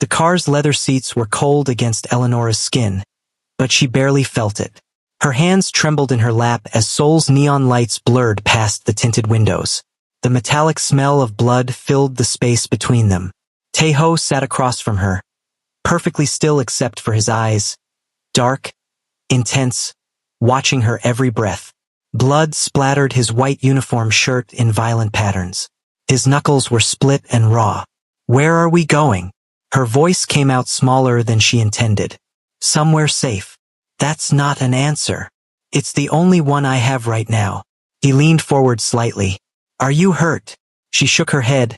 The car's leather seats were cold against Eleanora's skin, but she barely felt it. Her hands trembled in her lap as Seoul's neon lights blurred past the tinted windows. The metallic smell of blood filled the space between them. Tae-ho sat across from her, perfectly still except for his eyes, dark, intense, watching her every breath. Blood splattered his white uniform shirt in violent patterns. His knuckles were split and raw. "Where are we going?" Her voice came out smaller than she intended. "Somewhere safe." "That's not an answer. It's the only one I have right now." He leaned forward slightly. "Are you hurt?" She shook her head,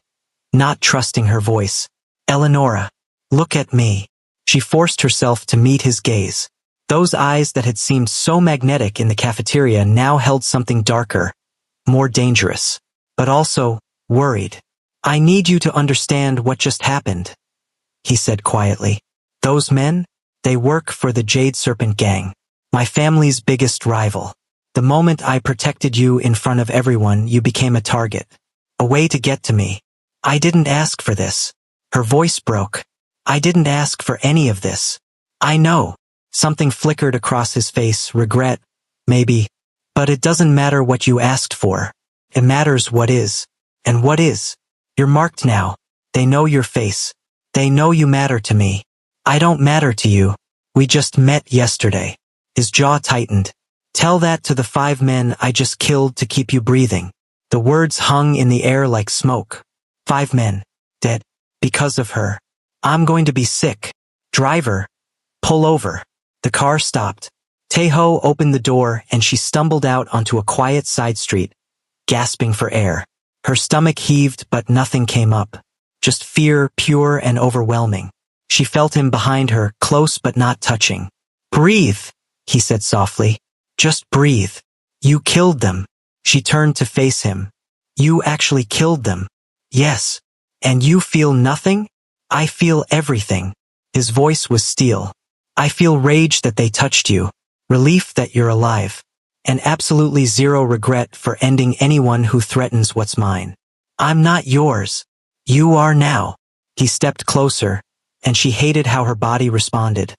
not trusting her voice. "Eleanora, look at me." She forced herself to meet his gaze. Those eyes that had seemed so magnetic in the cafeteria now held something darker, more dangerous, but also worried. "I need you to understand what just happened," he said quietly. "Those men, they work for the Jade Serpent Gang, my family's biggest rival. The moment I protected you in front of everyone, you became a target, a way to get to me. I didn't ask for this." Her voice broke. "I didn't ask for any of this. I know." Something flickered across his face, regret, maybe. "But it doesn't matter what you asked for. It matters what is. And what is? You're marked now. They know your face. They know you matter to me. I don't matter to you. We just met yesterday." His jaw tightened. "Tell that to the 5 men I just killed to keep you breathing." The words hung in the air like smoke. 5 men. Dead. Because of her. "I'm going to be sick. Driver, pull over." The car stopped. Tae-ho opened the door and she stumbled out onto a quiet side street, gasping for air. Her stomach heaved but nothing came up. Just fear, pure and overwhelming. She felt him behind her, close but not touching. "Breathe," he said softly. "Just breathe. You killed them." She turned to face him. "You actually killed them?" "Yes. And you feel nothing?" "I feel everything." His voice was steel. "I feel rage that they touched you, relief that you're alive, and absolutely zero regret for ending anyone who threatens what's mine. I'm not yours. You are now." He stepped closer, and she hated how her body responded.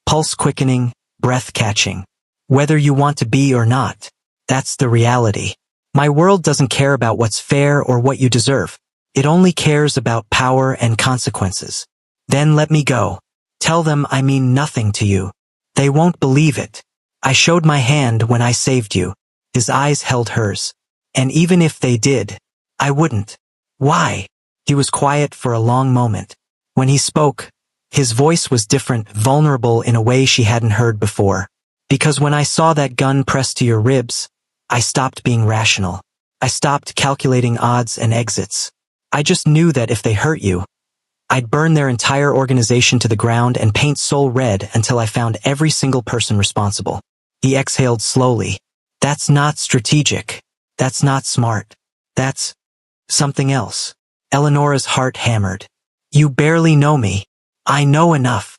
Pulse quickening, breath catching. "Whether you want to be or not, that's the reality. My world doesn't care about what's fair or what you deserve. It only cares about power and consequences. Then let me go. Tell them I mean nothing to you. They won't believe it. I showed my hand when I saved you." His eyes held hers. "And even if they did, I wouldn't." "Why?" He was quiet for a long moment. When he spoke, his voice was different, vulnerable in a way she hadn't heard before. "Because when I saw that gun pressed to your ribs, I stopped being rational. I stopped calculating odds and exits. I just knew that if they hurt you, I'd burn their entire organization to the ground and paint Seoul red until I found every single person responsible." He exhaled slowly. "That's not strategic. That's not smart. That's something else." Eleanora's heart hammered. "You barely know me. I know enough."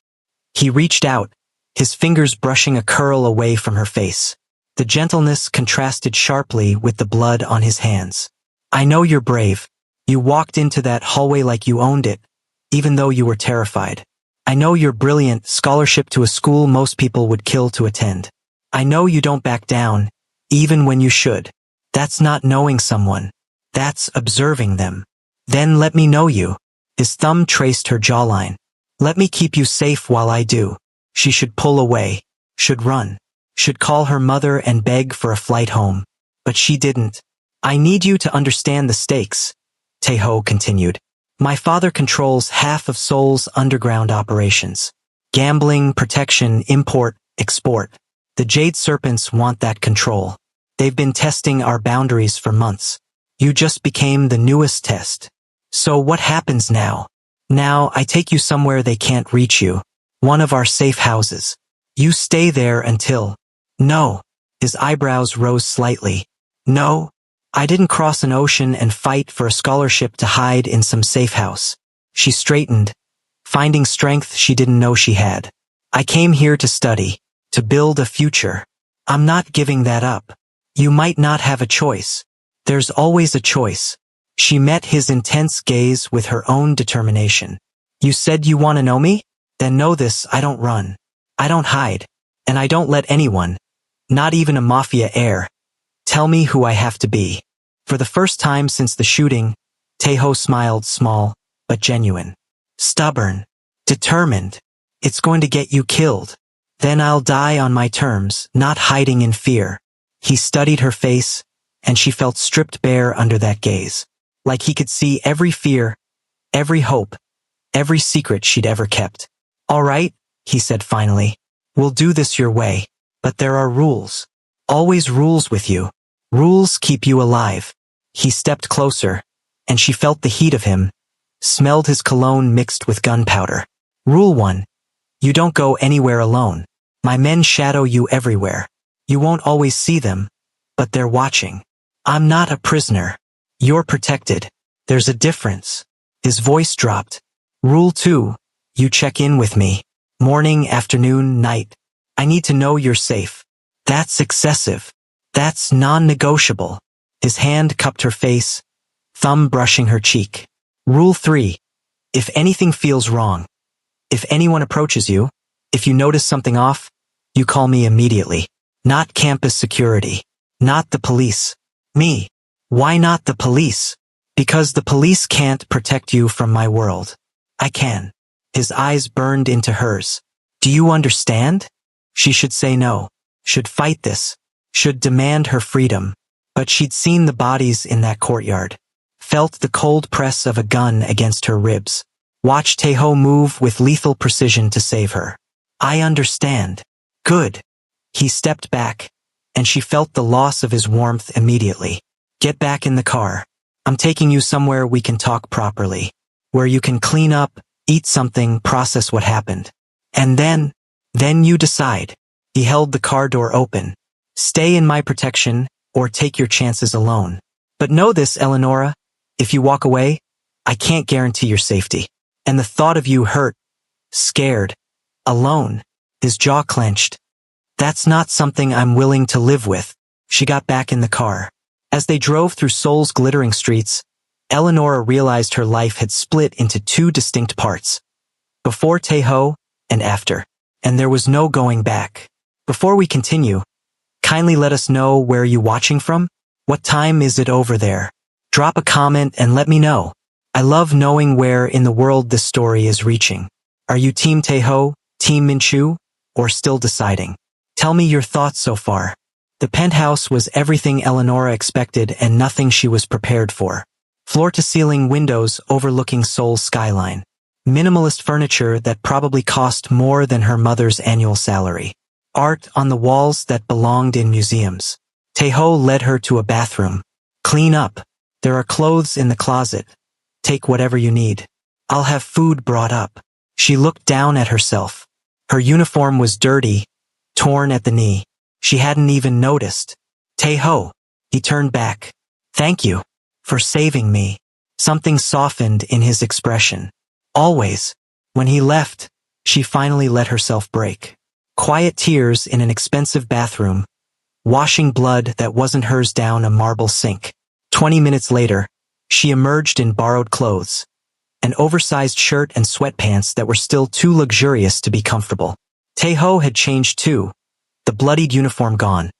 He reached out, his fingers brushing a curl away from her face. The gentleness contrasted sharply with the blood on his hands. "I know you're brave. You walked into that hallway like you owned it, even though you were terrified. I know you're brilliant, scholarship to a school most people would kill to attend. I know you don't back down, even when you should. That's not knowing someone. That's observing them. Then let me know you." His thumb traced her jawline. "Let me keep you safe while I do." She should pull away, should run, should call her mother and beg for a flight home. But she didn't. "I need you to understand the stakes," Tae-ho continued. "My father controls half of Seoul's underground operations. Gambling, protection, import, export. The Jade Serpents want that control. They've been testing our boundaries for months. You just became the newest test. So what happens now? Now I take you somewhere they can't reach you. One of our safe houses. You stay there until—" "No." His eyebrows rose slightly. "No. I didn't cross an ocean and fight for a scholarship to hide in some safe house." She straightened, finding strength she didn't know she had. "I came here to study, to build a future. I'm not giving that up. You might not have a choice. There's always a choice." She met his intense gaze with her own determination. You said you want to know me? Then know this, I don't run. I don't hide. And I don't let anyone, not even a Mafia heir, tell me who I have to be. For the first time since the shooting, Taeho smiled, small, but genuine. Stubborn. Determined. It's going to get you killed. Then I'll die on my terms, not hiding in fear. He studied her face, and she felt stripped bare under that gaze. Like he could see every fear, every hope, every secret she'd ever kept. All right, he said finally. We'll do this your way. But there are rules. Always rules with you. Rules keep you alive. He stepped closer, and she felt the heat of him, smelled his cologne mixed with gunpowder. Rule 1. You don't go anywhere alone. My men shadow you everywhere. You won't always see them, but they're watching. I'm not a prisoner. You're protected. There's a difference. His voice dropped. Rule 2. You check in with me. Morning, afternoon, night. I need to know you're safe. That's excessive. That's non-negotiable. His hand cupped her face, thumb brushing her cheek. Rule 3. If anything feels wrong, if anyone approaches you, if you notice something off, you call me immediately. Not campus security. Not the police. Me. Why not the police? Because the police can't protect you from my world. I can. His eyes burned into hers. Do you understand? She should say no. Should fight this. Should demand her freedom. But she'd seen the bodies in that courtyard. Felt the cold press of a gun against her ribs. Watched Taeho move with lethal precision to save her. I understand. Good. He stepped back, and she felt the loss of his warmth immediately. Get back in the car. I'm taking you somewhere we can talk properly. Where you can clean up, eat something, process what happened. And then you decide. He held the car door open. Stay in my protection, or take your chances alone. But know this, Eleonora. If you walk away, I can't guarantee your safety. And the thought of you hurt, scared, alone. His jaw clenched. That's not something I'm willing to live with. She got back in the car. As they drove through Seoul's glittering streets, Eleonora realized her life had split into two distinct parts. Before Taeho, and after. And there was no going back. Before we continue, kindly let us know where you're watching from. What time is it over there? Drop a comment and let me know. I love knowing where in the world this story is reaching. Are you Team Taeho, Team Minchu, or still deciding? Tell me your thoughts so far. The penthouse was everything Eleonora expected and nothing she was prepared for. Floor-to-ceiling windows overlooking Seoul's skyline. Minimalist furniture that probably cost more than her mother's annual salary. Art on the walls that belonged in museums. Taeho led her to a bathroom. Clean up. There are clothes in the closet. Take whatever you need. I'll have food brought up. She looked down at herself. Her uniform was dirty, torn at the knee. She hadn't even noticed. Taeho. He turned back. Thank you for saving me. Something softened in his expression. Always. When he left, she finally let herself break. Quiet tears in an expensive bathroom, washing blood that wasn't hers down a marble sink. 20 minutes later, she emerged in borrowed clothes, an oversized shirt and sweatpants that were still too luxurious to be comfortable. Taeho had changed too, the bloodied uniform gone,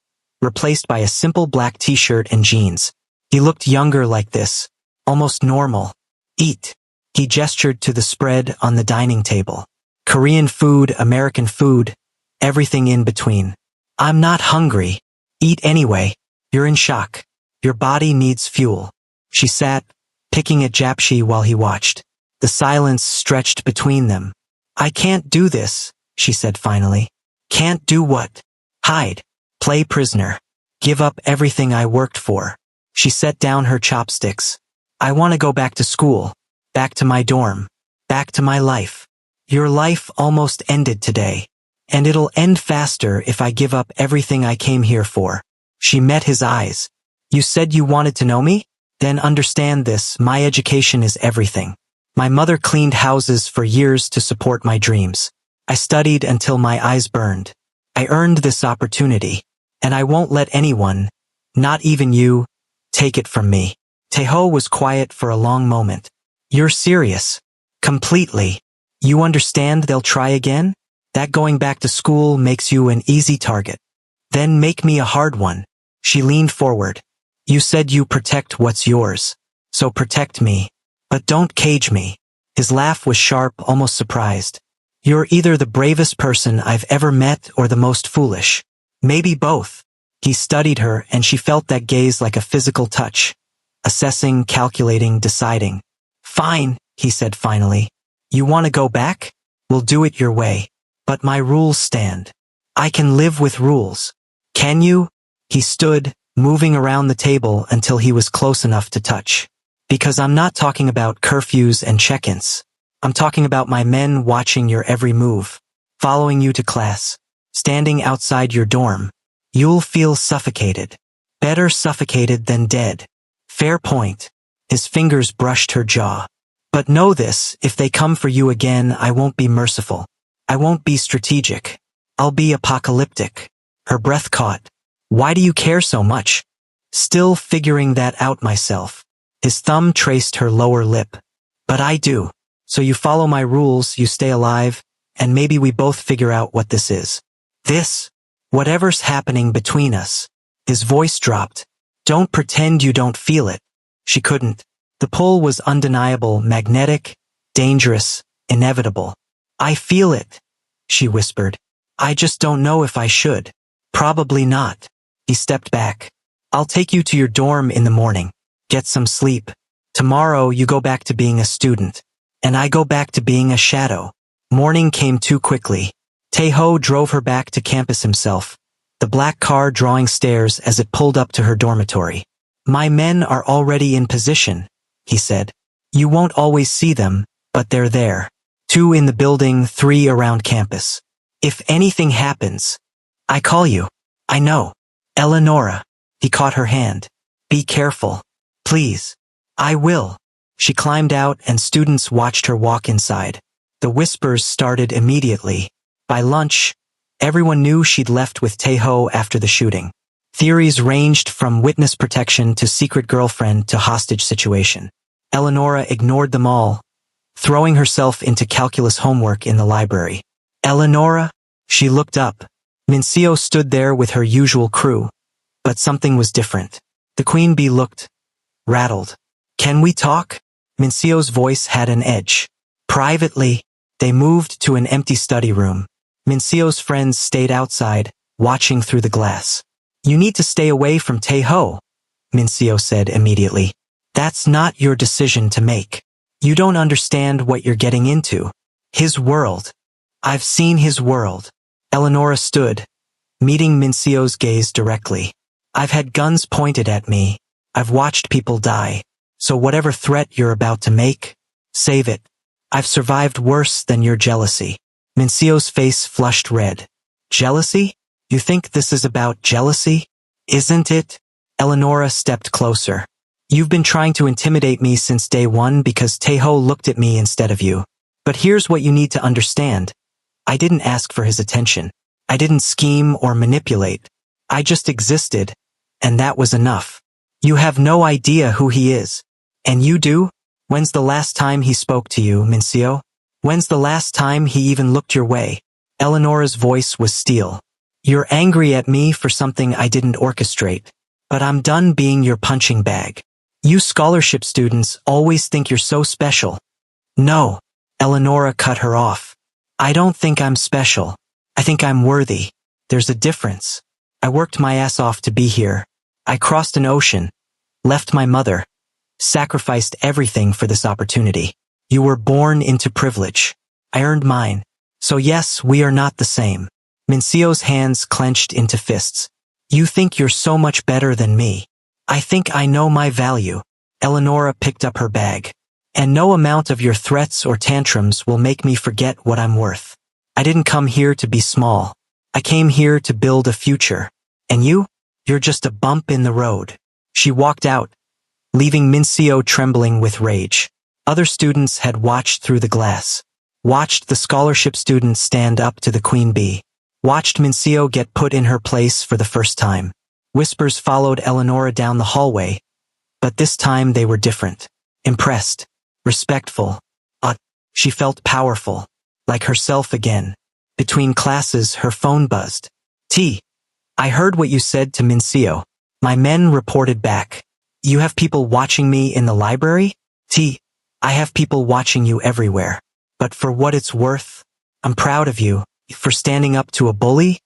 replaced by a simple black t-shirt and jeans. He looked younger like this, almost normal. Eat. He gestured to the spread on the dining table. Korean food, American food, everything in between. I'm not hungry. Eat anyway. You're in shock. Your body needs fuel. She sat, picking at japshi while he watched. The silence stretched between them. I can't do this, she said finally. Can't do what? Hide. Play prisoner. Give up everything I worked for. She set down her chopsticks. I want to go back to school. Back to my dorm. Back to my life. Your life almost ended today. And it'll end faster if I give up everything I came here for. She met his eyes. You said you wanted to know me? Then understand this, my education is everything. My mother cleaned houses for years to support my dreams. I studied until my eyes burned. I earned this opportunity. And I won't let anyone, not even you, take it from me. Taeho was quiet for a long moment. You're serious. Completely. You understand they'll try again? That going back to school makes you an easy target. Then make me a hard one. She leaned forward. You said you protect what's yours. So protect me. But don't cage me. His laugh was sharp, almost surprised. You're either the bravest person I've ever met or the most foolish. Maybe both. He studied her, and she felt that gaze like a physical touch. Assessing, calculating, deciding. Fine, he said finally. You want to go back? We'll do it your way. But my rules stand. I can live with rules. Can you? He stood, moving around the table until he was close enough to touch. Because I'm not talking about curfews and check-ins. I'm talking about my men watching your every move, following you to class, standing outside your dorm. You'll feel suffocated. Better suffocated than dead. Fair point. His fingers brushed her jaw. But know this, if they come for you again, I won't be merciful. I won't be strategic. I'll be apocalyptic. Her breath caught. Why do you care so much? Still figuring that out myself. His thumb traced her lower lip. But I do. So you follow my rules, you stay alive, and maybe we both figure out what this is. This? Whatever's happening between us. His voice dropped. Don't pretend you don't feel it. She couldn't. The pull was undeniable, magnetic, dangerous, inevitable. I feel it, she whispered. I just don't know if I should. Probably not. He stepped back. I'll take you to your dorm in the morning. Get some sleep. Tomorrow you go back to being a student. And I go back to being a shadow. Morning came too quickly. Tae-ho drove her back to campus himself, the black car drawing stairs as it pulled up to her dormitory. My men are already in position, he said. You won't always see them, but they're there. 2 in the building, 3 around campus. If anything happens, I call you. I know. Eleonora. He caught her hand. Be careful. Please. I will. She climbed out and students watched her walk inside. The whispers started immediately. By lunch, everyone knew she'd left with Tae-ho after the shooting. Theories ranged from witness protection to secret girlfriend to hostage situation. Eleonora ignored them all, throwing herself into calculus homework in the library. Eleonora? She looked up. Mincio stood there with her usual crew. But something was different. The queen bee looked rattled. Can we talk? Mincio's voice had an edge. Privately, they moved to an empty study room. Mincio's friends stayed outside, watching through the glass. You need to stay away from Tae-ho, Mincio said immediately. That's not your decision to make. You don't understand what you're getting into. His world. I've seen his world. Eleonora stood, meeting Mincio's gaze directly. I've had guns pointed at me. I've watched people die. So whatever threat you're about to make, save it. I've survived worse than your jealousy. Mincio's face flushed red. Jealousy? You think this is about jealousy? Isn't it? Eleonora stepped closer. You've been trying to intimidate me since day one because Tae-ho looked at me instead of you. But here's what you need to understand. I didn't ask for his attention. I didn't scheme or manipulate. I just existed, and that was enough. You have no idea who he is. And you do? When's the last time he spoke to you, Mincio? When's the last time he even looked your way? Eleonora's voice was steel. You're angry at me for something I didn't orchestrate. But I'm done being your punching bag. You scholarship students always think you're so special. No. Eleonora cut her off. I don't think I'm special. I think I'm worthy. There's a difference. I worked my ass off to be here. I crossed an ocean, left my mother, sacrificed everything for this opportunity. You were born into privilege. I earned mine. So yes, we are not the same. Mincio's hands clenched into fists. You think you're so much better than me. I think I know my value. Eleonora picked up her bag. And no amount of your threats or tantrums will make me forget what I'm worth. I didn't come here to be small. I came here to build a future. And you? You're just a bump in the road. She walked out, leaving Mincio trembling with rage. Other students had watched through the glass. Watched the scholarship student stand up to the queen bee. Watched Mincio get put in her place for the first time. Whispers followed Eleonora down the hallway. But this time they were different. Impressed. Respectful. She felt powerful. like herself again. Between classes, her phone buzzed. I heard what you said to Mincio. My men reported back. You have people watching me in the library? I have people watching you everywhere. But for what it's worth, I'm proud of you. For standing up to a bully?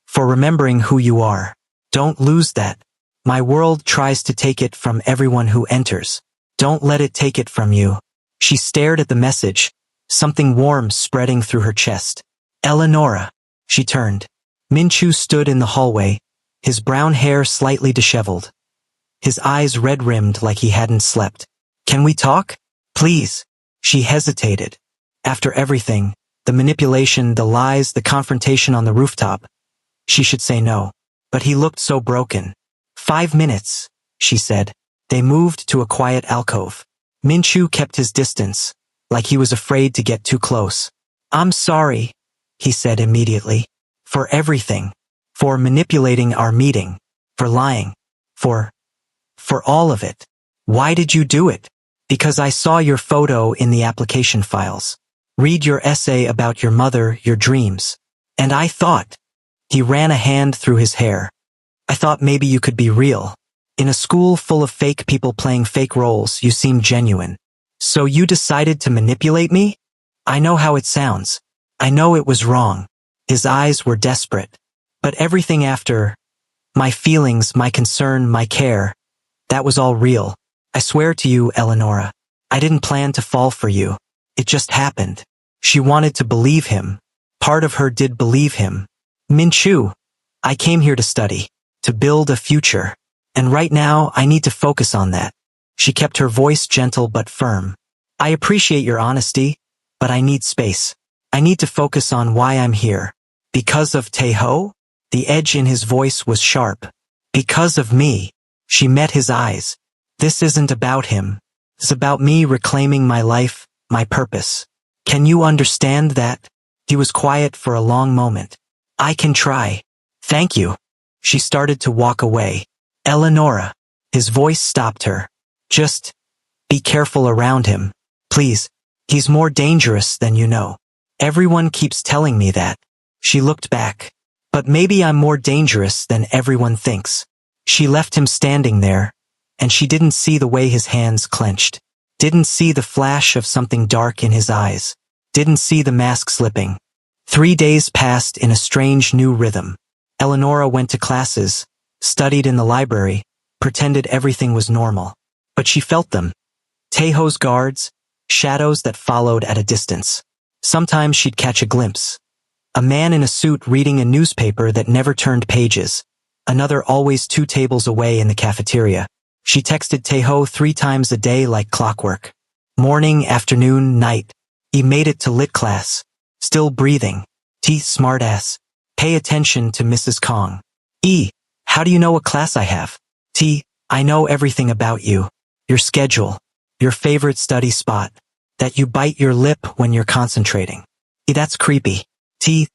For remembering who you are. Don't lose that. My world tries to take it from everyone who enters. Don't let it take it from you. She stared at the message, something warm spreading through her chest. Eleonora. She turned. Minchu stood in the hallway, his brown hair slightly disheveled. His eyes red-rimmed like he hadn't slept. Can we talk? Please. She hesitated. After everything, the manipulation, the lies, the confrontation on the rooftop, she should say no. But he looked so broken. 5 minutes, she said. They moved to a quiet alcove. Minchu kept his distance, like he was afraid to get too close. I'm sorry, he said immediately. For everything. For manipulating our meeting. For lying. For all of it. Why did you do it? Because I saw your photo in the application files. Read your essay about your mother, your dreams. And I thought. He ran a hand through his hair. I thought maybe you could be real. In a school full of fake people playing fake roles, you seem genuine. So you decided to manipulate me? I know how it sounds. I know it was wrong. His eyes were desperate. But everything after, my feelings, my concern, my care, that was all real. I swear to you, Eleonora, I didn't plan to fall for you. It just happened. She wanted to believe him. Part of her did believe him. Minchu, I came here to study, to build a future. And right now, I need to focus on that. She kept her voice gentle but firm. I appreciate your honesty, but I need space. I need to focus on why I'm here. Because of Taeho? The edge in his voice was sharp. Because of me. She met his eyes. This isn't about him. It's about me reclaiming my life, my purpose. Can you understand that? He was quiet for a long moment. I can try. Thank you. She started to walk away. Eleonora. His voice stopped her. Just be careful around him. Please. He's more dangerous than you know. Everyone keeps telling me that. She looked back. But maybe I'm more dangerous than everyone thinks. She left him standing there, and she didn't see the way his hands clenched. Didn't see the flash of something dark in his eyes. Didn't see the mask slipping. 3 days passed in a strange new rhythm. Eleonora went to classes, studied in the library, pretended everything was normal. But she felt them. Taeho's guards, shadows that followed at a distance. Sometimes she'd catch a glimpse. A man in a suit reading a newspaper that never turned pages. Another always 2 tables away in the cafeteria. She texted Taeho 3 times a day like clockwork. Morning, afternoon, night. He made it to lit class. Still breathing. Smartass. Pay attention to Mrs. Kong. How do you know what class I have? I know everything about you. Your schedule. Your favorite study spot. That you bite your lip when you're concentrating. That's creepy.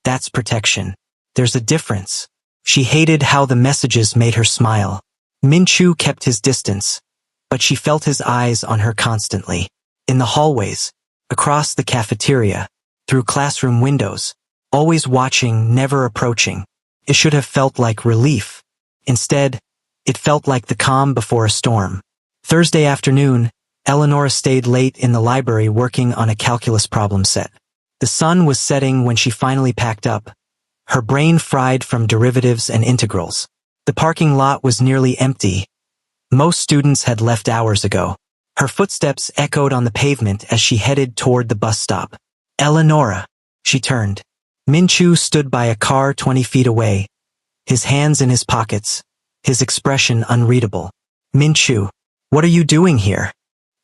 That's protection. There's a difference. She hated how the messages made her smile. Minchu kept his distance, but she felt his eyes on her constantly. In the hallways, across the cafeteria, through classroom windows, always watching, never approaching. It should have felt like relief. Instead, it felt like the calm before a storm. Thursday afternoon, Eleonora stayed late in the library working on a calculus problem set. The sun was setting when she finally packed up, her brain fried from derivatives and integrals. The parking lot was nearly empty. Most students had left hours ago. Her footsteps echoed on the pavement as she headed toward the bus stop. Eleonora. She turned. Minchu stood by a car 20 feet away, his hands in his pockets, his expression unreadable. Minchu, what are you doing here?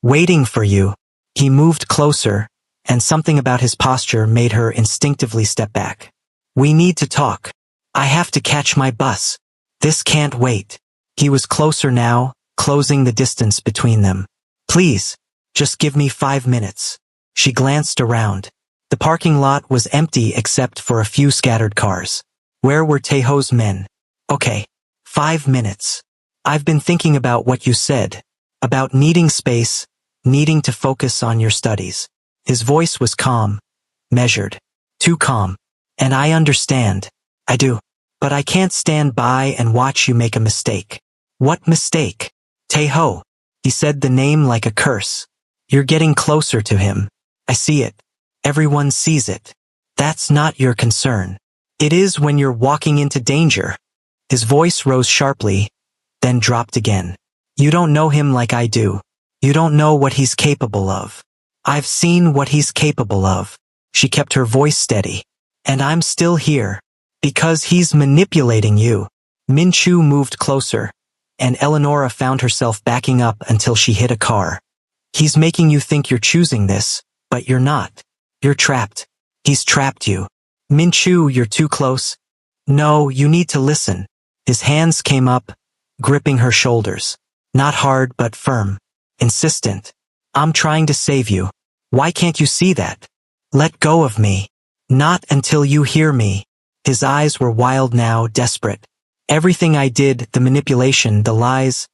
Waiting for you. He moved closer, and something about his posture made her instinctively step back. We need to talk. I have to catch my bus. This can't wait. He was closer now, closing the distance between them. Please, just give me 5 minutes. She glanced around. The parking lot was empty except for a few scattered cars. Where were Taeho's men? Okay, 5 minutes. I've been thinking about what you said, about needing space, needing to focus on your studies. His voice was calm. measured, too calm. And I understand. I do. But I can't stand by and watch you make a mistake. What mistake? Tae-ho. He said the name like a curse. You're getting closer to him. I see it. Everyone sees it. That's not your concern. It is when you're walking into danger. His voice rose sharply, then dropped again. You don't know him like I do. You don't know what he's capable of. I've seen what he's capable of. She kept her voice steady. And I'm still here. Because he's manipulating you. Min-chu moved closer, and Eleonora found herself backing up until she hit a car. He's making you think you're choosing this, but you're not. You're trapped. He's trapped you. Min-chu, you're too close. No, you need to listen. His hands came up, gripping her shoulders. Not hard, but firm. Insistent. I'm trying to save you. Why can't you see that? Let go of me. Not until you hear me. His eyes were wild now, desperate. Everything I did, the manipulation, the lies,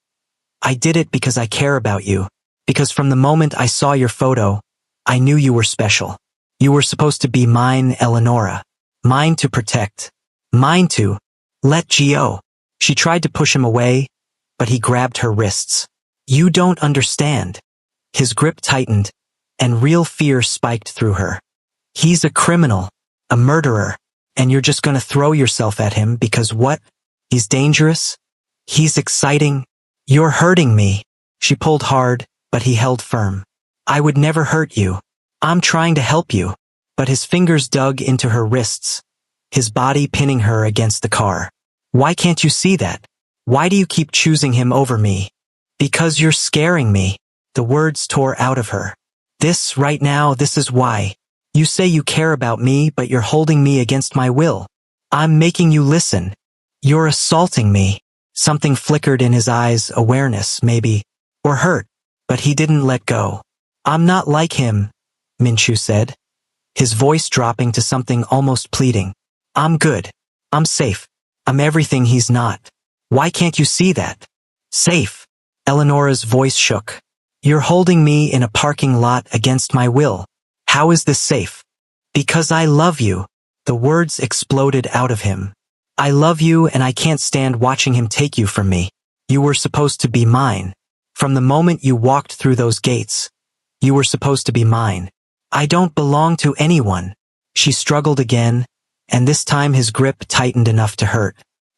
I did it because I care about you. Because from the moment I saw your photo, I knew you were special. You were supposed to be mine, Eleonora. Mine to protect. Mine to let go. She tried to push him away, but he grabbed her wrists. You don't understand. His grip tightened, and real fear spiked through her. He's a criminal, a murderer. And you're just gonna throw yourself at him because what? He's dangerous? He's exciting? You're hurting me. She pulled hard, but he held firm. I would never hurt you. I'm trying to help you. But his fingers dug into her wrists, his body pinning her against the car. Why can't you see that? Why do you keep choosing him over me? Because you're scaring me. The words tore out of her. This, right now, this is why. You say you care about me, but you're holding me against my will. I'm making you listen. You're assaulting me. Something flickered in his eyes, awareness, maybe, or hurt, but he didn't let go. I'm not like him, Min-chu said, his voice dropping to something almost pleading. I'm good. I'm safe. I'm everything he's not. Why can't you see that? Safe. Eleonora's voice shook. You're holding me in a parking lot against my will. How is this safe? Because I love you. The words exploded out of him. I love you and I can't stand watching him take you from me. You were supposed to be mine. From the moment you walked through those gates, you were supposed to be mine. I don't belong to anyone. She struggled again, and this time his grip tightened enough to hurt.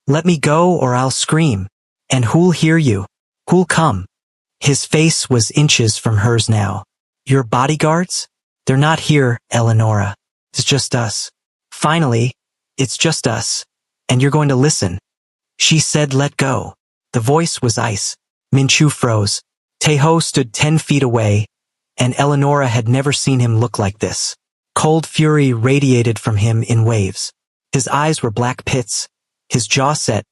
Let me go or I'll scream. And who'll hear you? Who'll come? His face was inches from hers now. Your bodyguards? They're not here, Eleonora. It's just us. Finally, it's just us. And you're going to listen. She said let go. The voice was ice. Min-chu froze. Tae-ho stood 10 feet away, and Eleonora had never seen him look like this. Cold fury radiated from him in waves. His eyes were black pits, his jaw set,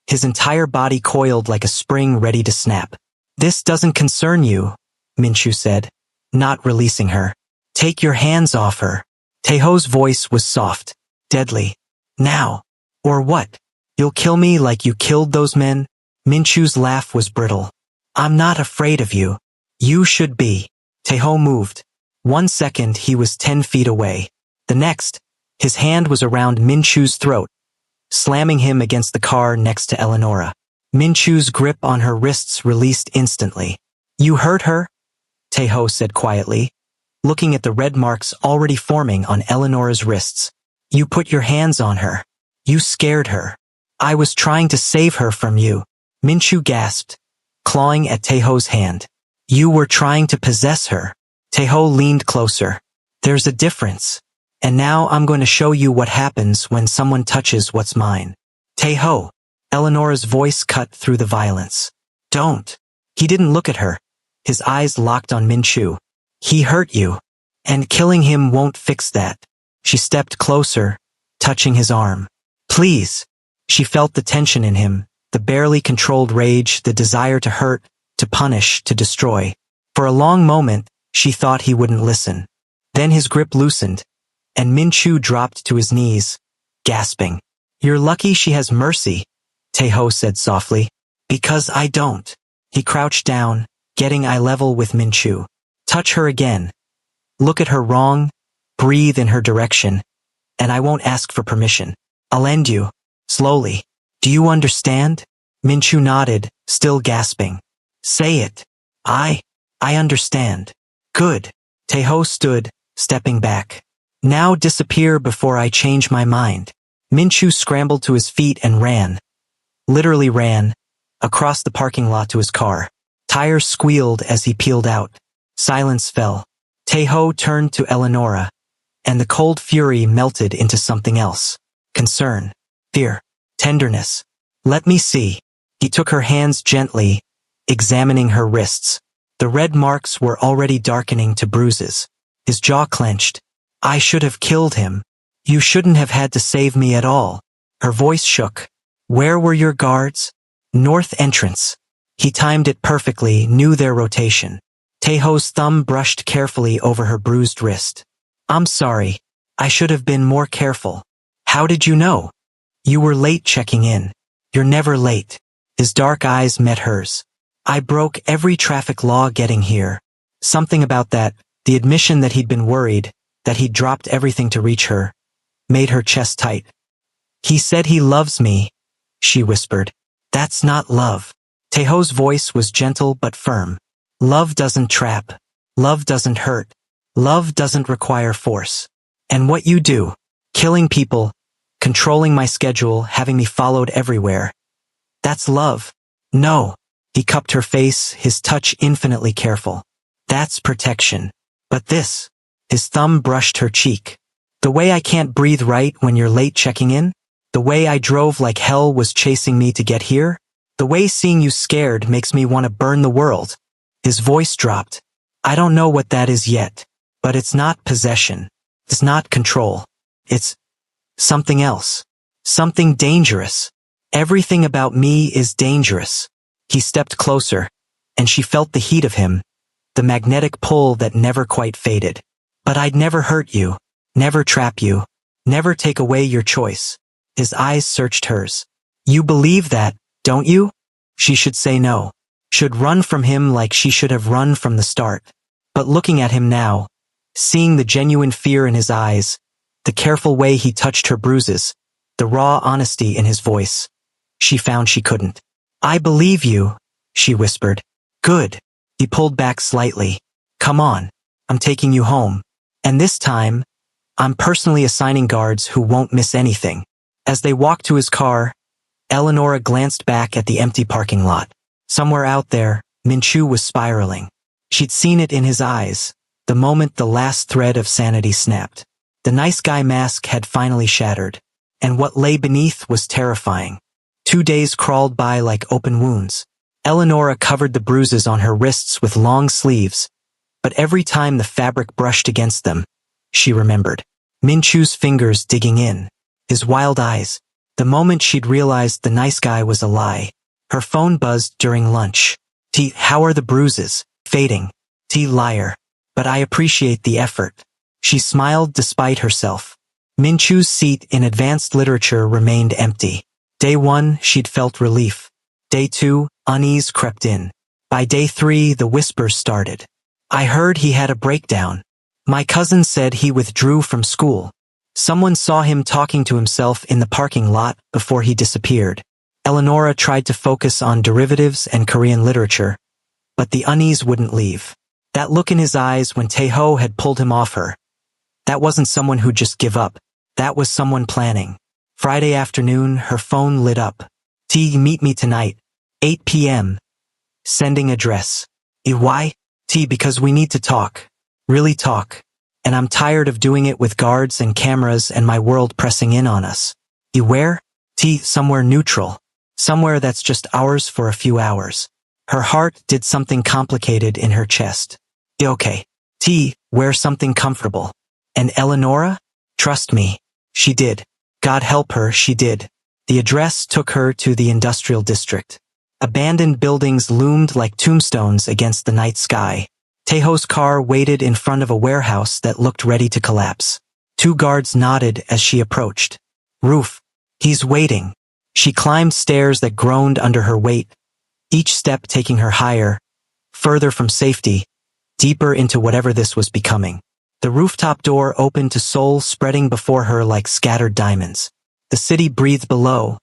his entire body coiled like a spring ready to snap. This doesn't concern you, Min-chu said, not releasing her. Take your hands off her. Tae-ho's voice was soft, deadly. Now. Or what? You'll kill me like you killed those men? Min-chu's laugh was brittle. I'm not afraid of you. You should be. Tae-ho moved. 1 second he was 10 feet away. The next, his hand was around Min-chu's throat, slamming him against the car next to Eleonora. Min-chu's grip on her wrists released instantly. You hurt her? Tae-ho said quietly, looking at the red marks already forming on Eleonora's wrists. You put your hands on her. You scared her. I was trying to save her from you. Min-chu gasped, clawing at Tae-ho's hand. You were trying to possess her. Tae-ho leaned closer. There's a difference. And now I'm going to show you what happens when someone touches what's mine. Tae-ho. Eleonora's voice cut through the violence. Don't. He didn't look at her. His eyes locked on Min-chu. He hurt you. And killing him won't fix that. She stepped closer, touching his arm. Please. She felt the tension in him, the barely controlled rage, the desire to hurt, to punish, to destroy. For a long moment, she thought he wouldn't listen. Then his grip loosened, and Min-chu dropped to his knees, gasping. You're lucky she has mercy, Tae-ho said softly. Because I don't. He crouched down, getting eye level with Min-chu. Touch her again. Look at her wrong, breathe in her direction, and I won't ask for permission. I'll end you. Slowly. Do you understand? Minchu nodded, still gasping. Say it. I understand. Good. Taeho stood, stepping back. Now disappear before I change my mind. Minchu scrambled to his feet and ran. Literally ran. Across the parking lot to his car. Tires squealed as he peeled out. Silence fell. Taeho turned to Eleonora, and the cold fury melted into something else. Concern. Fear. Tenderness. Let me see. He took her hands gently, examining her wrists. The red marks were already darkening to bruises. His jaw clenched. I should have killed him. You shouldn't have had to save me at all. Her voice shook. Where were your guards? North entrance. He timed it perfectly, knew their rotation. Taeho's thumb brushed carefully over her bruised wrist. I'm sorry. I should have been more careful. How did you know? You were late checking in. You're never late. His dark eyes met hers. I broke every traffic law getting here. Something about that, the admission that he'd been worried, that he'd dropped everything to reach her, made her chest tight. He said he loves me, she whispered. That's not love. Taeho's voice was gentle but firm. Love doesn't trap. Love doesn't hurt. Love doesn't require force. And what you do, killing people, controlling my schedule, having me followed everywhere, that's love. No. He cupped her face, his touch infinitely careful. That's protection. But this, his thumb brushed her cheek. The way I can't breathe right when you're late checking in? The way I drove like hell was chasing me to get here? The way seeing you scared makes me want to burn the world. His voice dropped. I don't know what that is yet, but it's not possession. It's not control. It's something else. Something dangerous. Everything about me is dangerous. He stepped closer, and she felt the heat of him, the magnetic pull that never quite faded. But I'd never hurt you, never trap you, never take away your choice. His eyes searched hers. You believe that, don't you? She should say no. Should run from him like she should have run from the start. But looking at him now, seeing the genuine fear in his eyes, the careful way he touched her bruises, the raw honesty in his voice, she found she couldn't. I believe you, she whispered. Good. He pulled back slightly. Come on. I'm taking you home. And this time, I'm personally assigning guards who won't miss anything. As they walked to his car, Eleonora glanced back at the empty parking lot. Somewhere out there, Minchu was spiraling. She'd seen it in his eyes, the moment the last thread of sanity snapped. The nice guy mask had finally shattered, and what lay beneath was terrifying. 2 days crawled by like open wounds. Eleonora covered the bruises on her wrists with long sleeves, but every time the fabric brushed against them, she remembered. Minchu's fingers digging in, his wild eyes. The moment she'd realized the nice guy was a lie. Her phone buzzed during lunch. T, how are the bruises? Fading. T, liar. But I appreciate the effort. She smiled despite herself. Minchu's seat in advanced literature remained empty. Day 1, she'd felt relief. Day 2, unease crept in. By day 3, the whispers started. I heard he had a breakdown. My cousin said he withdrew from school. Someone saw him talking to himself in the parking lot before he disappeared. Eleonora tried to focus on derivatives and Korean literature, but the unease wouldn't leave. That look in his eyes when Taeho had pulled him off her. That wasn't someone who'd just give up. That was someone planning. Friday afternoon, her phone lit up. T, meet me tonight. 8 p.m. Sending address. Why? T, because we need to talk. Really talk. And I'm tired of doing it with guards and cameras and my world pressing in on us. Where? T, somewhere neutral. Somewhere that's just ours for a few hours. Her heart did something complicated in her chest. Okay. T, where something comfortable. And Eleonora? Trust me. She did. God help her, she did. The address took her to the industrial district. Abandoned buildings loomed like tombstones against the night sky. Taeho's car waited in front of a warehouse that looked ready to collapse. 2 guards nodded as she approached. Roof. He's waiting. She climbed stairs that groaned under her weight, each step taking her higher, further from safety, deeper into whatever this was becoming. The rooftop door opened to Seoul, spreading before her like scattered diamonds. The city breathed below,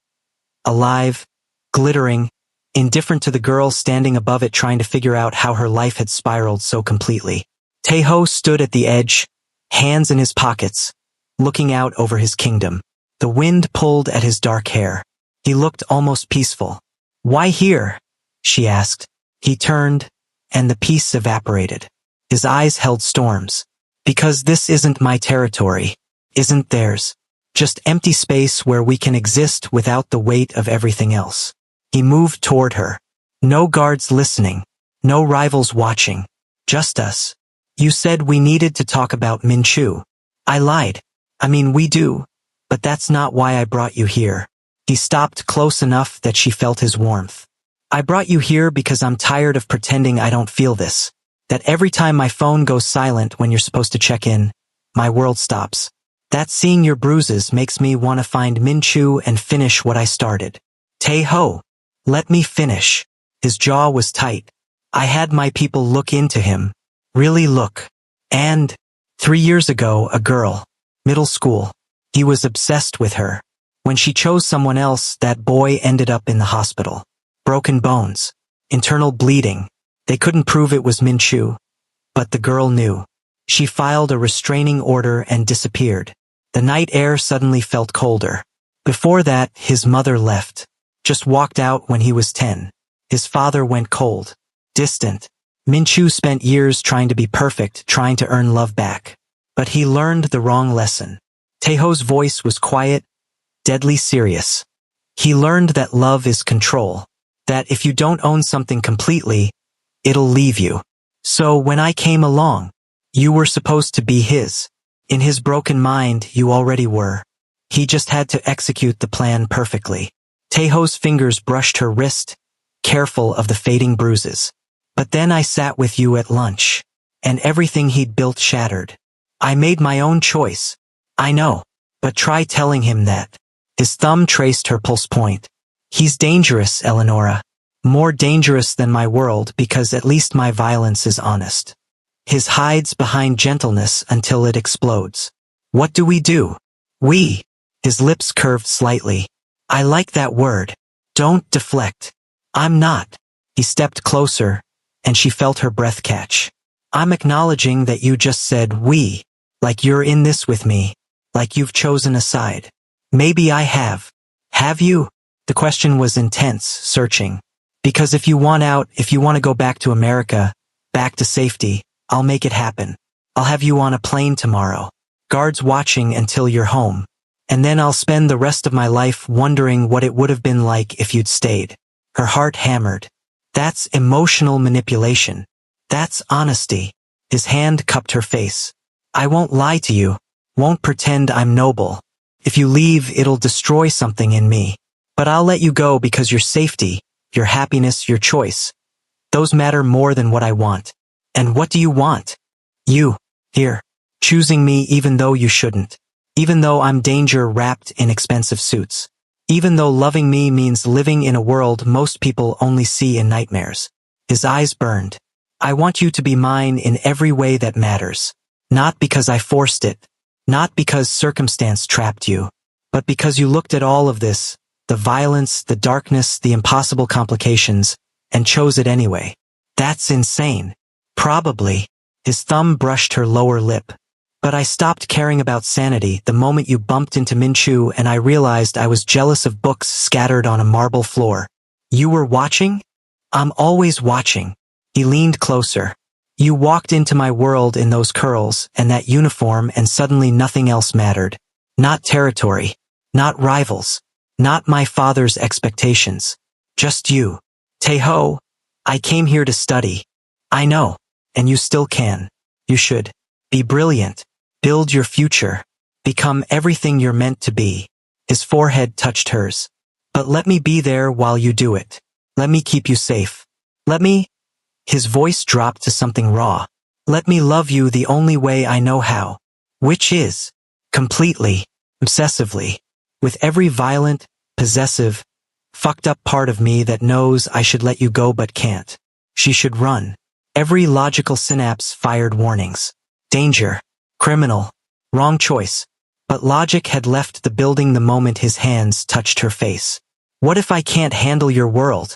alive, glittering, indifferent to the girl standing above it trying to figure out how her life had spiraled so completely. Taeho stood at the edge, hands in his pockets, looking out over his kingdom. The wind pulled at his dark hair. He looked almost peaceful. "Why here?" she asked. He turned, and the peace evaporated. His eyes held storms. "Because this isn't my territory, isn't theirs. Just empty space where we can exist without the weight of everything else." He moved toward her. "No guards listening, no rivals watching, just us. You said we needed to talk about Minchu. I lied. I mean, we do, but that's not why I brought you here." He stopped close enough that she felt his warmth. "I brought you here because I'm tired of pretending I don't feel this. That every time my phone goes silent when you're supposed to check in, my world stops. That seeing your bruises makes me want to find Minchu and finish what I started." "Taeho, let me finish." His jaw was tight. "I had my people look into him. Really look. And 3 years ago, a girl, middle school. He was obsessed with her. When she chose someone else, that boy ended up in the hospital. Broken bones. Internal bleeding. They couldn't prove it was Minchu. But the girl knew. She filed a restraining order and disappeared. The night air suddenly felt colder. Before that, his mother left. Just walked out when he was 10. His father went cold. Distant. Minchu spent years trying to be perfect, trying to earn love back. But he learned the wrong lesson. Taeho's voice was quiet, deadly serious. He learned that love is control. That if you don't own something completely, it'll leave you. So when I came along, you were supposed to be his. In his broken mind, you already were. He just had to execute the plan perfectly. Taeho's fingers brushed her wrist, careful of the fading bruises. "But then I sat with you at lunch, and everything he'd built shattered. I made my own choice. I know, but try telling him that." His thumb traced her pulse point. "He's dangerous, Eleonora. More dangerous than my world because at least my violence is honest. His hides behind gentleness until it explodes. What do we do? We." His lips curved slightly. "I like that word. Don't deflect. I'm not." He stepped closer, and she felt her breath catch. "I'm acknowledging that you just said we, like you're in this with me, like you've chosen a side. Maybe I have. Have you?" The question was intense, searching. "Because if you want out, if you want to go back to America, back to safety, I'll make it happen. I'll have you on a plane tomorrow. Guards watching until you're home. And then I'll spend the rest of my life wondering what it would have been like if you'd stayed." Her heart hammered. That's emotional manipulation. That's honesty. His hand cupped her face. "I won't lie to you. Won't pretend I'm noble. If you leave, it'll destroy something in me. But I'll let you go because your safety, your happiness, your choice, those matter more than what I want." "And what do you want?" "You, here, choosing me even though you shouldn't. Even though I'm danger wrapped in expensive suits. Even though loving me means living in a world most people only see in nightmares." His eyes burned. "I want you to be mine in every way that matters. Not because I forced it. Not because circumstance trapped you. But because you looked at all of this, the violence, the darkness, the impossible complications, and chose it anyway. That's insane." "Probably." His thumb brushed her lower lip. "But I stopped caring about sanity the moment you bumped into Minchu and I realized I was jealous of books scattered on a marble floor." "You were watching?" "I'm always watching." He leaned closer. "You walked into my world in those curls and that uniform and suddenly nothing else mattered. Not territory. Not rivals. Not my father's expectations. Just you. Taeho, I came here to study. I know. And you still can. You should. Be brilliant. Build your future. Become everything you're meant to be." His forehead touched hers. "But let me be there while you do it. Let me keep you safe. Let me—" His voice dropped to something raw. "Let me love you the only way I know how. Which is completely, obsessively. With every violent, possessive, fucked up part of me that knows I should let you go but can't. She should run." Every logical synapse fired warnings. Danger. Criminal. Wrong choice. But logic had left the building the moment his hands touched her face. What if I can't handle your world?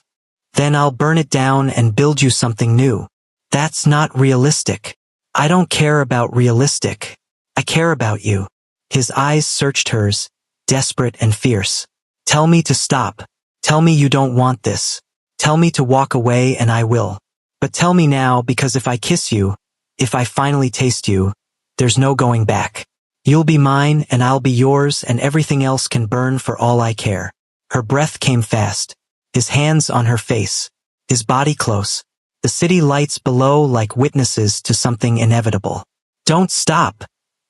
Then I'll burn it down and build you something new. That's not realistic. I don't care about realistic. I care about you. His eyes searched hers, desperate and fierce. Tell me to stop. Tell me you don't want this. Tell me to walk away and I will. But tell me now, because if I kiss you, if I finally taste you, there's no going back. You'll be mine and I'll be yours and everything else can burn for all I care. Her breath came fast, his hands on her face, his body close, the city lights below like witnesses to something inevitable. Don't stop,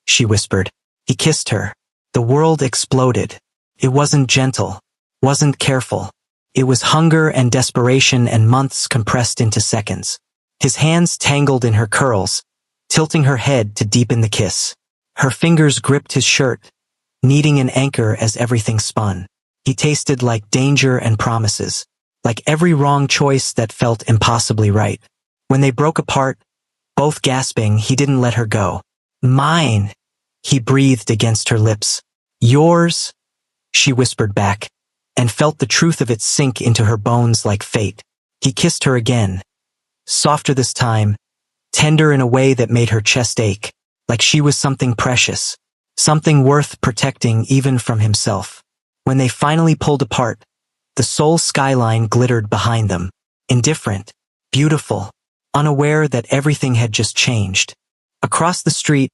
she whispered. He kissed her. The world exploded. It wasn't gentle, wasn't careful. It was hunger and desperation and months compressed into seconds. His hands tangled in her curls, tilting her head to deepen the kiss. Her fingers gripped his shirt, needing an anchor as everything spun. He tasted like danger and promises, like every wrong choice that felt impossibly right. When they broke apart, both gasping, he didn't let her go. Mine, he breathed against her lips. Yours, she whispered back, and felt the truth of it sink into her bones like fate. He kissed her again, softer this time, tender in a way that made her chest ache, like she was something precious, something worth protecting even from himself. When they finally pulled apart, the Seoul skyline glittered behind them, indifferent, beautiful, unaware that everything had just changed. Across the street,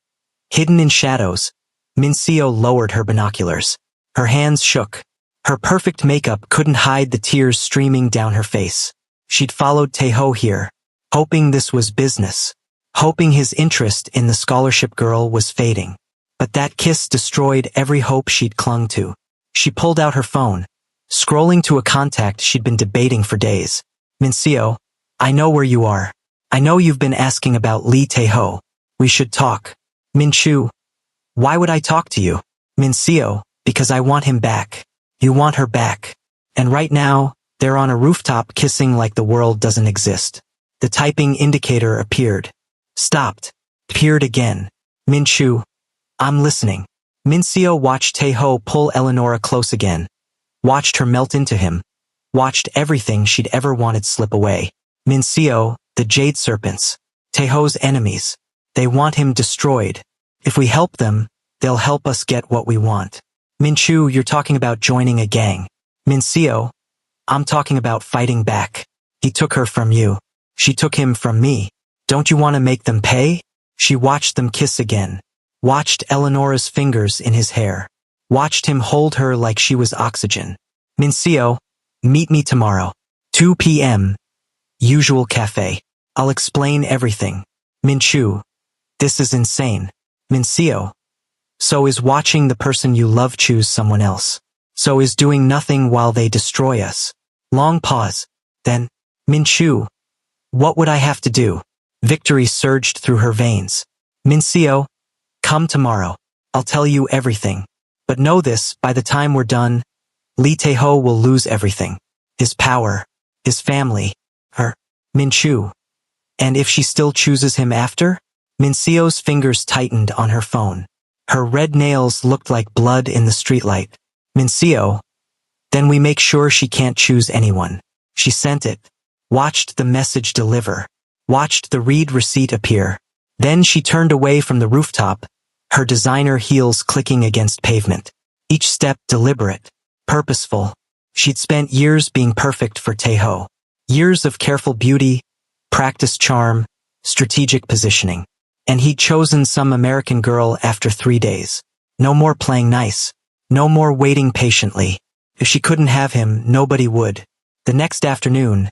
hidden in shadows, Minseo lowered her binoculars. Her hands shook. Her perfect makeup couldn't hide the tears streaming down her face. She'd followed Taeho here, hoping this was business, hoping his interest in the scholarship girl was fading. But that kiss destroyed every hope she'd clung to. She pulled out her phone, scrolling to a contact she'd been debating for days. Minseo, I know where you are. I know you've been asking about Lee Taeho. We should talk. Minchu, why would I talk to you? Minseo, because I want him back. You want her back. And right now, they're on a rooftop kissing like the world doesn't exist. The typing indicator appeared. Stopped. Appeared again. Minchu, I'm listening. Minseo watched Taeho pull Eleonora close again. Watched her melt into him. Watched everything she'd ever wanted slip away. Minseo, the Jade Serpents. Taeho's enemies. They want him destroyed. If we help them, they'll help us get what we want. Minchu, you're talking about joining a gang. Minseo, I'm talking about fighting back. He took her from you. She took him from me. Don't you want to make them pay? She watched them kiss again. Watched Eleonora's fingers in his hair. Watched him hold her like she was oxygen. Minseo, meet me tomorrow. 2 p.m. Usual cafe. I'll explain everything. Minchu, this is insane. Minseo, so is watching the person you love choose someone else. So is doing nothing while they destroy us. Long pause. Then, Minchu, what would I have to do? Victory surged through her veins. Minseo, come tomorrow. I'll tell you everything. But know this, by the time we're done, Lee Taeho will lose everything. His power, his family, her, Minchu. And if she still chooses him after? Minseo's fingers tightened on her phone. Her red nails looked like blood in the streetlight. Minseo, then we make sure she can't choose anyone. She sent it. Watched the message deliver. Watched the read receipt appear. Then she turned away from the rooftop, her designer heels clicking against pavement. Each step deliberate, purposeful. She'd spent years being perfect for Taeho. Years of careful beauty, practiced charm, strategic positioning. And he'd chosen some American girl after 3 days. No more playing nice. No more waiting patiently. If she couldn't have him, nobody would. The next afternoon,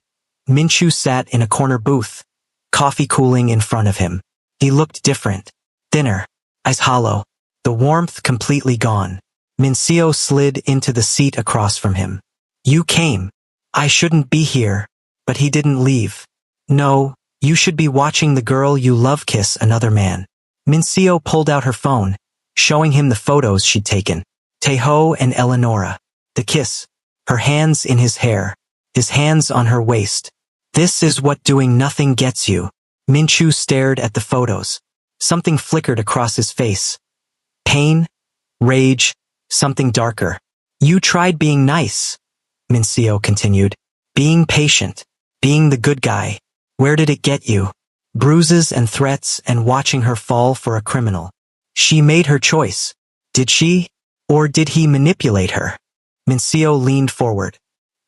Minchu sat in a corner booth, coffee cooling in front of him. He looked different, thinner, eyes hollow, the warmth completely gone. Minseo slid into the seat across from him. You came. I shouldn't be here. But he didn't leave. No, you should be watching the girl you love kiss another man. Minseo pulled out her phone, showing him the photos she'd taken. Taeho and Eleonora. The kiss. Her hands in his hair. His hands on her waist. This is what doing nothing gets you. Minchu stared at the photos. Something flickered across his face. Pain, rage, something darker. You tried being nice, Mincio continued. Being patient, being the good guy. Where did it get you? Bruises and threats and watching her fall for a criminal. She made her choice. Did she? Or did he manipulate her? Mincio leaned forward.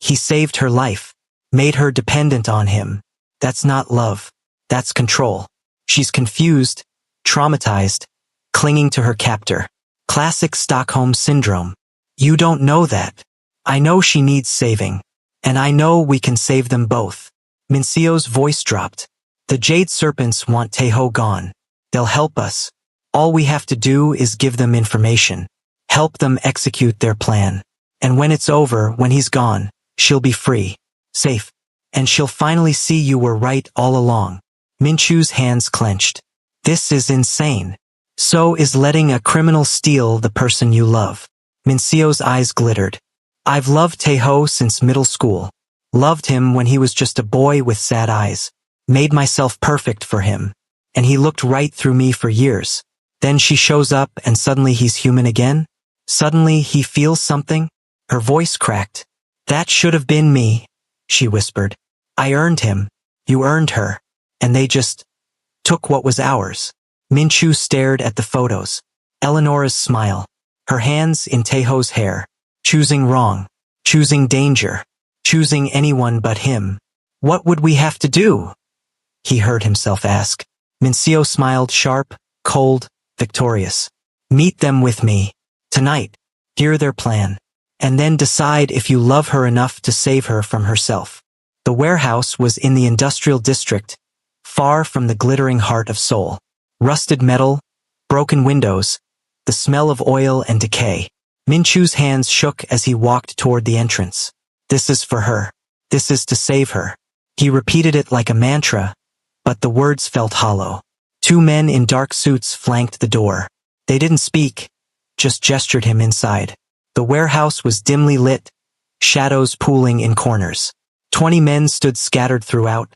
He saved her life, made her dependent on him. That's not love. That's control. She's confused, traumatized, clinging to her captor. Classic Stockholm Syndrome. You don't know that. I know she needs saving. And I know we can save them both. Mincio's voice dropped. The Jade Serpents want Taeho gone. They'll help us. All we have to do is give them information. Help them execute their plan. And when it's over, when he's gone, she'll be free. Safe. And she'll finally see you were right all along. Minchu's hands clenched. This is insane. So is letting a criminal steal the person you love. Mincio's eyes glittered. I've loved Taeho since middle school. Loved him when he was just a boy with sad eyes. Made myself perfect for him. And he looked right through me for years. Then she shows up and suddenly he's human again? Suddenly he feels something? Her voice cracked. That should have been me, she whispered. I earned him. You earned her. And they just took what was ours. Minchu stared at the photos. Eleonora's smile. Her hands in Taeho's hair. Choosing wrong. Choosing danger. Choosing anyone but him. What would we have to do? He heard himself ask. Mincio smiled sharp, cold, victorious. Meet them with me. Tonight. Hear their plan. And then decide if you love her enough to save her from herself. The warehouse was in the industrial district, far from the glittering heart of Seoul. Rusted metal, broken windows, the smell of oil and decay. Minchu's hands shook as he walked toward the entrance. This is for her. This is to save her. He repeated it like a mantra, but the words felt hollow. Two men in dark suits flanked the door. They didn't speak, just gestured him inside. The warehouse was dimly lit, shadows pooling in corners. 20 men stood scattered throughout,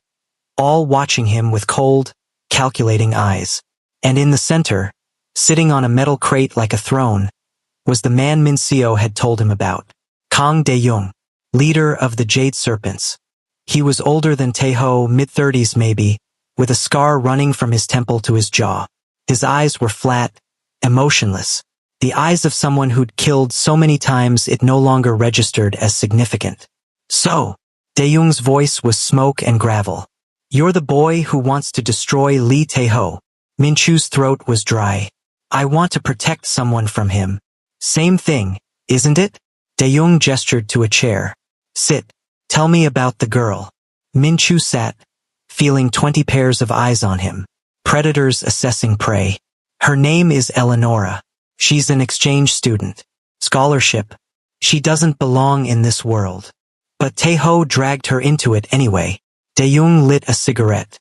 all watching him with cold, calculating eyes. And in the center, sitting on a metal crate like a throne, was the man Mincio had told him about. Kang Dae-young, leader of the Jade Serpents. He was older than Taeho, mid-30s maybe, with a scar running from his temple to his jaw. His eyes were flat, emotionless. The eyes of someone who'd killed so many times it no longer registered as significant. So, Dae-young's voice was smoke and gravel. You're the boy who wants to destroy Lee Taeho. Minchu's throat was dry. I want to protect someone from him. Same thing, isn't it? Dae-young gestured to a chair. Sit. Tell me about the girl. Minchu sat, feeling 20 pairs of eyes on him. Predators assessing prey. Her name is Eleonora. She's an exchange student. Scholarship. She doesn't belong in this world. But Taeho dragged her into it anyway. Dae-young lit a cigarette.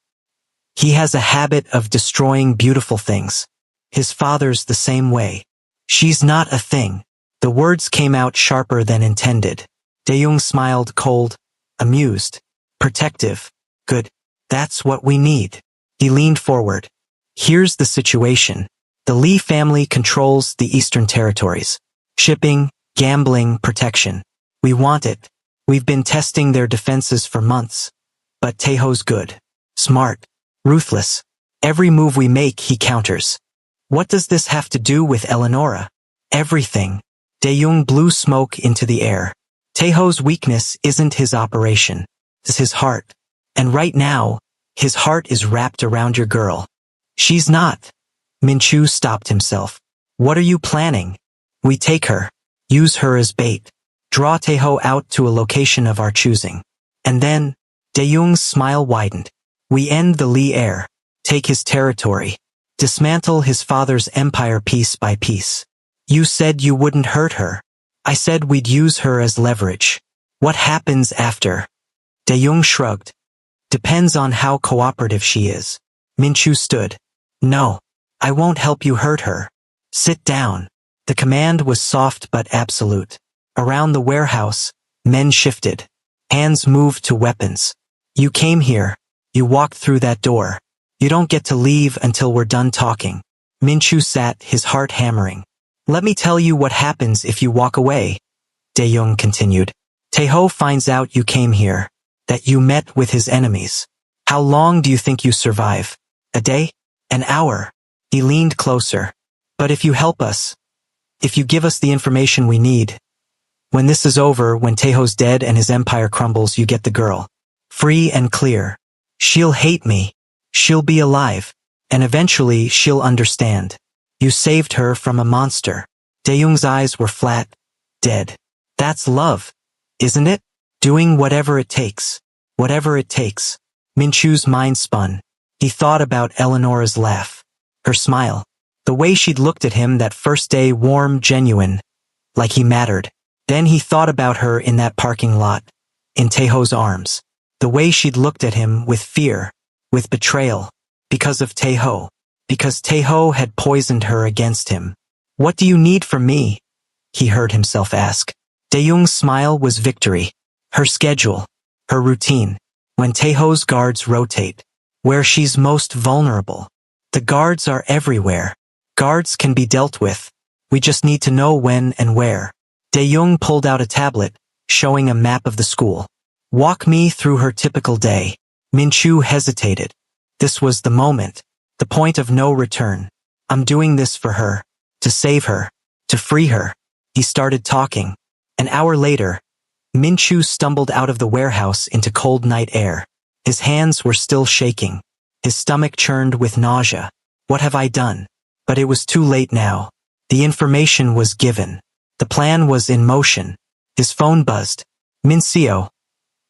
He has a habit of destroying beautiful things. His father's the same way. She's not a thing. The words came out sharper than intended. Dae-young smiled cold, amused, protective. Good. That's what we need. He leaned forward. Here's the situation. The Lee family controls the Eastern Territories. Shipping, gambling, protection. We want it. We've been testing their defenses for months. But Taeho's good. Smart. Ruthless. Every move we make, he counters. What does this have to do with Eleonora? Everything. Dae-young blew smoke into the air. Taeho's weakness isn't his operation. It's his heart. And right now, his heart is wrapped around your girl. She's not. Minchu stopped himself. What are you planning? We take her. Use her as bait. Draw Taeho out to a location of our choosing. And then, Dae-young's smile widened. We end the Lee heir. Take his territory. Dismantle his father's empire piece by piece. You said you wouldn't hurt her. I said we'd use her as leverage. What happens after? Dae-young shrugged. Depends on how cooperative she is. Minchu stood. No. I won't help you hurt her. Sit down. The command was soft but absolute. Around the warehouse, men shifted. Hands moved to weapons. You came here. You walked through that door. You don't get to leave until we're done talking. Minchu sat, his heart hammering. Let me tell you what happens if you walk away, Dae-young continued. Tae-ho finds out you came here, that you met with his enemies. How long do you think you survive? A day? An hour? He leaned closer. But if you help us, if you give us the information we need, when this is over, when Taeho's dead and his empire crumbles, you get the girl. Free and clear. She'll hate me. She'll be alive. And eventually she'll understand. You saved her from a monster. Dae-young's eyes were flat, dead. That's love, isn't it? Doing whatever it takes. Whatever it takes. Minchu's mind spun. He thought about Eleonora's laugh. Her smile. The way she'd looked at him that first day, warm, genuine. Like he mattered. Then he thought about her in that parking lot. In Taeho's arms. The way she'd looked at him with fear. With betrayal. Because of Taeho. Because Taeho had poisoned her against him. What do you need from me? He heard himself ask. Dae-young's smile was victory. Her schedule. Her routine. When Taeho's guards rotate. Where she's most vulnerable. The guards are everywhere. Guards can be dealt with. We just need to know when and where. Dae-young pulled out a tablet, showing a map of the school. Walk me through her typical day. Minchu hesitated. This was the moment. The point of no return. I'm doing this for her. To save her. To free her. He started talking. An hour later, Minchu stumbled out of the warehouse into cold night air. His hands were still shaking. His stomach churned with nausea. What have I done? But it was too late now. The information was given. The plan was in motion. His phone buzzed. Minseo.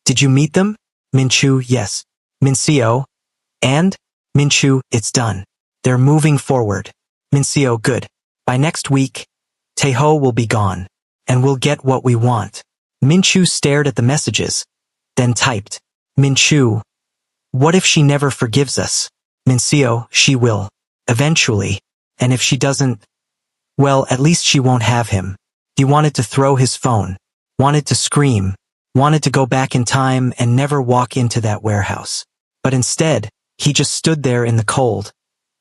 Did you meet them? Minchu, yes. Minseo. And? Minchu, it's done. They're moving forward. Minseo, good. By next week, Taeho will be gone. And we'll get what we want. Minchu stared at the messages. Then typed. Minchu. What if she never forgives us? Minseo, she will. Eventually. And if she doesn't, well, at least she won't have him. He wanted to throw his phone. Wanted to scream. Wanted to go back in time and never walk into that warehouse. But instead, he just stood there in the cold,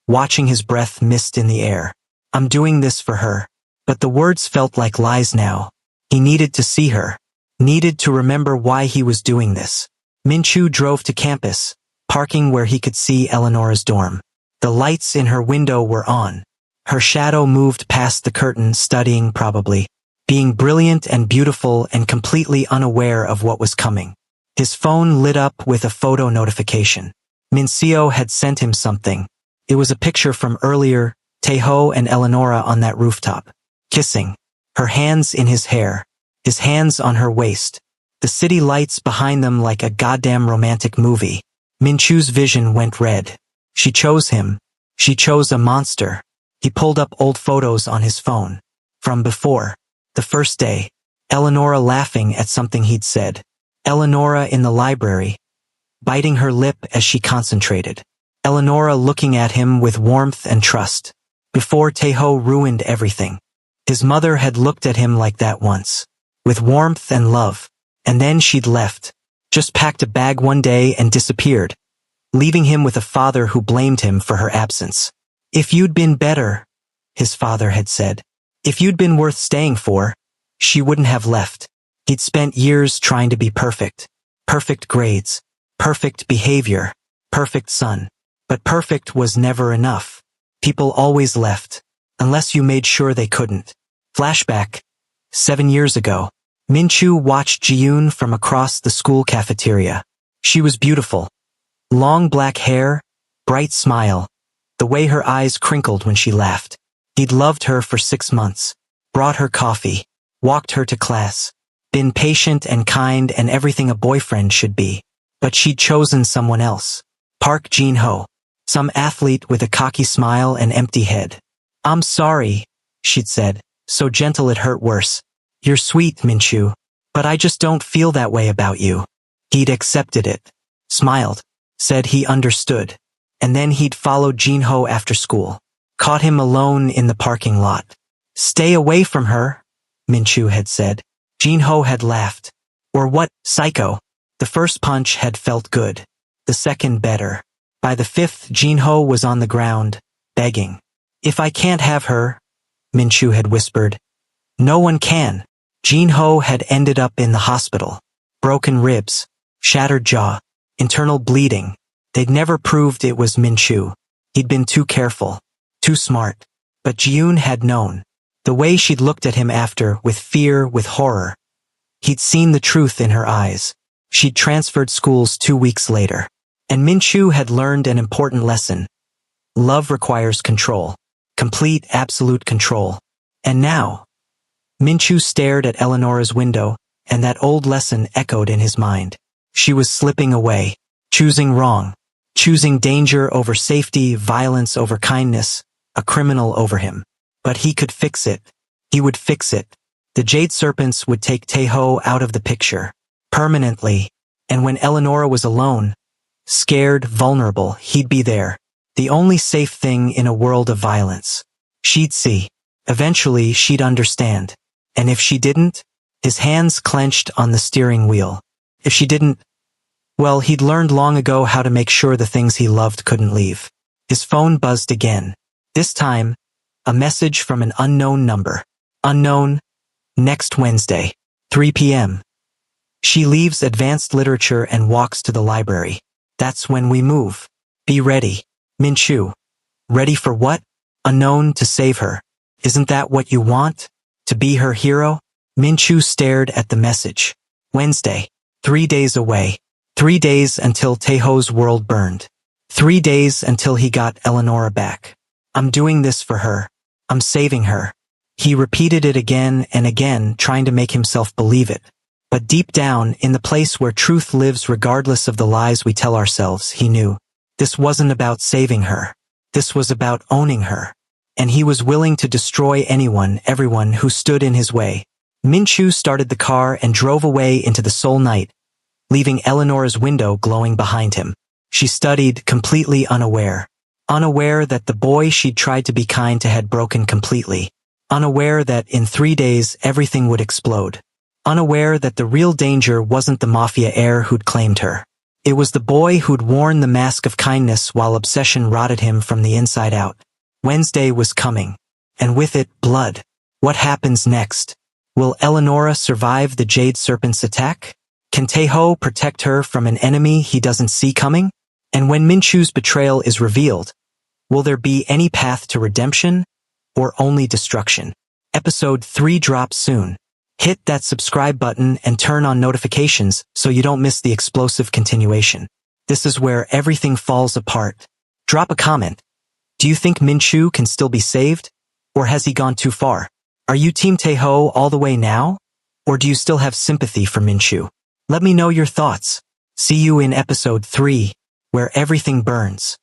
watching his breath mist in the air. I'm doing this for her. But the words felt like lies now. He needed to see her. Needed to remember why he was doing this. Minchu drove to campus, parking where he could see Eleonora's dorm. The lights in her window were on. Her shadow moved past the curtain, studying probably, being brilliant and beautiful and completely unaware of what was coming. His phone lit up with a photo notification. Minseo had sent him something. It was a picture from earlier, Taeho and Eleonora on that rooftop. Kissing. Her hands in his hair. His hands on her waist. The city lights behind them like a goddamn romantic movie. Minchu's vision went red. She chose him. She chose a monster. He pulled up old photos on his phone. From before. The first day. Eleonora laughing at something he'd said. Eleonora in the library. Biting her lip as she concentrated. Eleonora looking at him with warmth and trust. Before Taeho ruined everything. His mother had looked at him like that once. With warmth and love. And then she'd left. Just packed a bag one day and disappeared. Leaving him with a father who blamed him for her absence. If you'd been better, his father had said. If you'd been worth staying for, she wouldn't have left. He'd spent years trying to be perfect. Perfect grades. Perfect behavior. Perfect son. But perfect was never enough. People always left. Unless you made sure they couldn't. Flashback. 7 years ago. Minchu watched Ji-yoon from across the school cafeteria. She was beautiful. Long black hair, bright smile. The way her eyes crinkled when she laughed. He'd loved her for 6 months. Brought her coffee. Walked her to class. Been patient and kind and everything a boyfriend should be. But she'd chosen someone else. Park Jin-ho. Some athlete with a cocky smile and empty head. I'm sorry, she'd said, so gentle it hurt worse. You're sweet, Minchu, but I just don't feel that way about you. He'd accepted it. Smiled. Said he understood. And then he'd followed Jin-ho after school. Caught him alone in the parking lot. Stay away from her, Minchu had said. Jin-ho had laughed. Or what, psycho? The first punch had felt good. The second better. By the fifth, Jinho was on the ground, begging. If I can't have her, Minchu had whispered. No one can. Jinho had ended up in the hospital. Broken ribs, shattered jaw, internal bleeding. They'd never proved it was Minchu. He'd been too careful, too smart. But Jiyoon had known. The way she'd looked at him after, with fear, with horror. He'd seen the truth in her eyes. She'd transferred schools 2 weeks later. And Minchu had learned an important lesson. Love requires control. Complete, absolute control. And now, Minchu stared at Eleonora's window, and that old lesson echoed in his mind. She was slipping away, choosing wrong, choosing danger over safety, violence over kindness, a criminal over him. But he could fix it. He would fix it. The Jade Serpents would take Taeho out of the picture, permanently, and when Eleonora was alone, scared, vulnerable, he'd be there, the only safe thing in a world of violence. She'd see. Eventually, she'd understand. And if she didn't, his hands clenched on the steering wheel. If she didn't, well, he'd learned long ago how to make sure the things he loved couldn't leave. His phone buzzed again. This time, a message from an unknown number. Unknown, next Wednesday, 3 p.m. She leaves advanced literature and walks to the library. That's when we move. Be ready. Minchu. Ready for what? Unknown to save her. Isn't that what you want? To be her hero? Minchu stared at the message. Wednesday. 3 days away. 3 days until Taeho's world burned. 3 days until he got Eleonora back. I'm doing this for her. I'm saving her. He repeated it again and again, trying to make himself believe it. But deep down, in the place where truth lives regardless of the lies we tell ourselves, he knew. This wasn't about saving her. This was about owning her. And he was willing to destroy anyone, everyone who stood in his way. Minchu started the car and drove away into the Seoul night, leaving Eleonora's window glowing behind him. She studied, completely unaware. Unaware that the boy she'd tried to be kind to had broken completely. Unaware that in 3 days everything would explode. Unaware that the real danger wasn't the Mafia heir who'd claimed her. It was the boy who'd worn the mask of kindness while obsession rotted him from the inside out. Wednesday was coming. And with it, blood. What happens next? Will Eleonora survive the Jade Serpent's attack? Can Taeho protect her from an enemy he doesn't see coming? And when Minchu's betrayal is revealed, will there be any path to redemption? Or only destruction? Episode 3 drops soon. Hit that subscribe button and turn on notifications so you don't miss the explosive continuation. This is where everything falls apart. Drop a comment. Do you think Minchu can still be saved? Or has he gone too far? Are you Team Taeho all the way now? Or do you still have sympathy for Minchu? Let me know your thoughts. See you in episode 3, where everything burns.